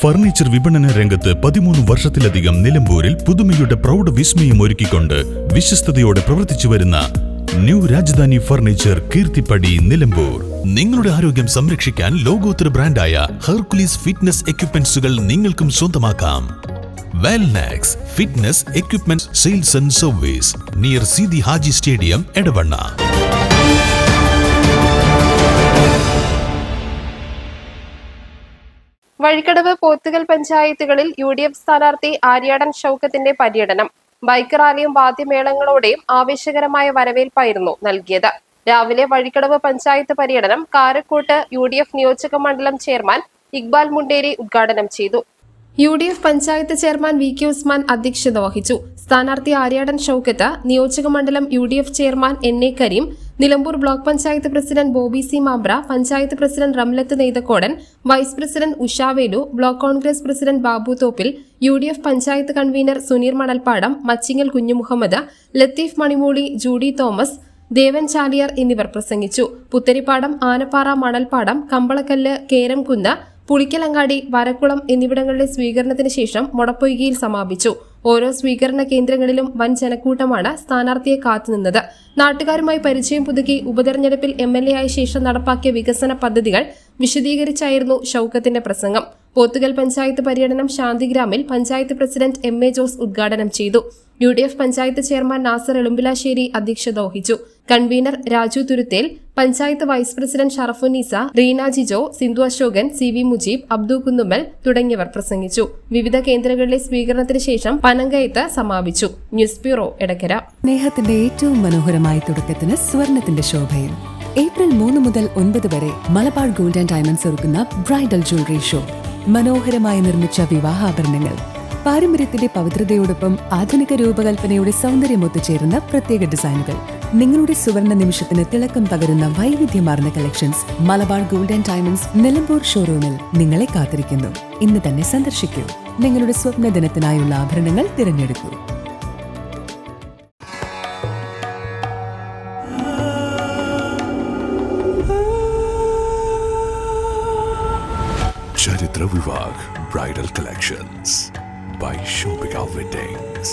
Furniture വിപണന രംഗത്ത് 13 വർഷത്തിലധികം നിലമ്പൂരിൽ പുതുമയുടെ പ്രൗഢ വിസ്മയം ഒരുക്കിക്കൊണ്ട് വിശ്വസ്തയോടെ പ്രവർത്തിച്ചു വരുന്ന ന്യൂ രാജധാനി ഫർണിച്ചർ കീർത്തിപ്പടി നിലമ്പൂർ. നിങ്ങളുടെ ആരോഗ്യം സംരക്ഷിക്കാൻ ലോകോത്തര ബ്രാൻഡായ ഹെർക്കുലീസ് ഫിറ്റ്നസ് എക്യുപ്മെന്റ്സുകൾ നിങ്ങൾക്കും സ്വന്തമാക്കാം. Wellnex fitness equipment sales and service near Seethi Haji stadium, Edavanna. Vazhikkadavu, Pothukal പഞ്ചായത്തുകളിൽ UDF സ്ഥാനാർത്ഥി ആര്യാടൻ ഷൗക്കത്തിന്റെ പര്യടനം. ബൈക്ക് റാലിയും വാദ്യമേളങ്ങളോടെയും ആവേശകരമായ വരവേൽപ്പായിരുന്നു നൽകിയത്. രാവിലെ വഴിക്കടവ് പഞ്ചായത്ത് പര്യടനം കാരക്കോട്ട് UDF നിയോജക മണ്ഡലം ചെയർമാൻ ഇക്ബാൽ മുണ്ടേരി ഉദ്ഘാടനം ചെയ്തു. UDF panchayat chairman VK Usman അധ്യക്ഷത വഹിച്ചു. സ്ഥാനാർത്ഥി ആര്യാടൻ ഷൗക്കത്ത്, നിയോജക മണ്ഡലം UDF chairman NA Kareem, Nilambur block panchayat president Boby C Mabra, panchayat president Ramlath Neythakodan, vice president Ushavelu, block Congress president Babu Thoppil, UDF panchayat convener Suneer Manalpadam, Machingal Kunjumuhammed, Latheef Manimooli, Judy Thomas, Devan Chaliyar എന്നിവർ പ്രസംഗിച്ചു. പുത്തരിപ്പാടം, ആനപ്പാറ, മണൽപ്പാടം, കമ്പളക്കല്ല്, കേരംകുന്ന്, പുളിക്കലങ്ങാടി, വരക്കുളം എന്നിവിടങ്ങളിലെ സ്വീകരണത്തിന് ശേഷം മൊടപ്പൊയ്കയിൽ സമാപിച്ചു. ഓരോ സ്വീകരണ കേന്ദ്രങ്ങളിലും വൻ ജനക്കൂട്ടമാണ് സ്ഥാനാർത്ഥിയെ കാത്തുനിന്നത്. നാട്ടുകാരുമായി പരിചയം പുതുക്കി ഉപതെരഞ്ഞെടുപ്പിൽ MLA ആയ ശേഷം നടപ്പാക്കിയ വികസന പദ്ധതികൾ വിശദീകരിച്ചായിരുന്നു ഷൗക്കത്തിന്റെ പ്രസംഗം. പോത്തുകൽ പഞ്ചായത്ത് പര്യടനം ശാന്തിഗ്രാമിൽ പഞ്ചായത്ത് പ്രസിഡന്റ് MA ജോസ് ഉദ്ഘാടനം ചെയ്തു. UDF പഞ്ചായത്ത് ചെയർമാൻ നാസർ എളുമ്പിലാശ്ശേരി അധ്യക്ഷത വഹിച്ചു. Convener Raju Thuruthel, panchayat vice president Sharafunnisa, Reena Jijo, Sindhu Ashokan, CV Mujeeb, Abdu Kunnummal തുടങ്ങിയവർ പ്രസംഗിച്ചു. വിവിധ കേന്ദ്രങ്ങളിലെ സ്വീകരണത്തിന് ശേഷം പനങ്കയത്ത് സമാപിച്ചു. News bureau, Edakkara. സ്നേഹത്തിന്റെ ഏറ്റവും മനോഹരമായ തുടക്കത്തിന് സ്വർണത്തിന്റെ ശോഭയിൽ ഏപ്രിൽ 3 മുതൽ 9 വരെ മലബാർ ഗോൾഡ് ആൻഡ് ഡയമണ്ട്സ് ഒരുക്കുന്ന ബ്രൈഡൽ ജ്വല്ലറി ഷോ. മനോഹരമായി നിർമ്മിച്ച വിവാഹാഭരണങ്ങൾ, പാരമ്പര്യത്തിന്റെ പവിത്രതയോടൊപ്പം ആധുനിക രൂപകൽപ്പനയുടെ സൗന്ദര്യം ഒത്തുചേരുന്ന പ്രത്യേക ഡിസൈനുകൾ. നിങ്ങളുടെ സുവർണ നിമിഷത്തിന് തിളക്കം പകരുന്ന വൈവിധ്യമാർന്ന collections Malabar gold and diamonds Nilambur ഷോറൂമിൽ നിങ്ങളെ കാത്തിരിക്കുന്നു. ഇന്ന് തന്നെ സന്ദർശിക്കൂ. നിങ്ങളുടെ സ്വപ്ന ദിനത്തിനായുള്ള ആഭരണങ്ങൾ തിരഞ്ഞെടുക്കൂ. Charitra Vivag Bridal Collections by Shobhika Weddings.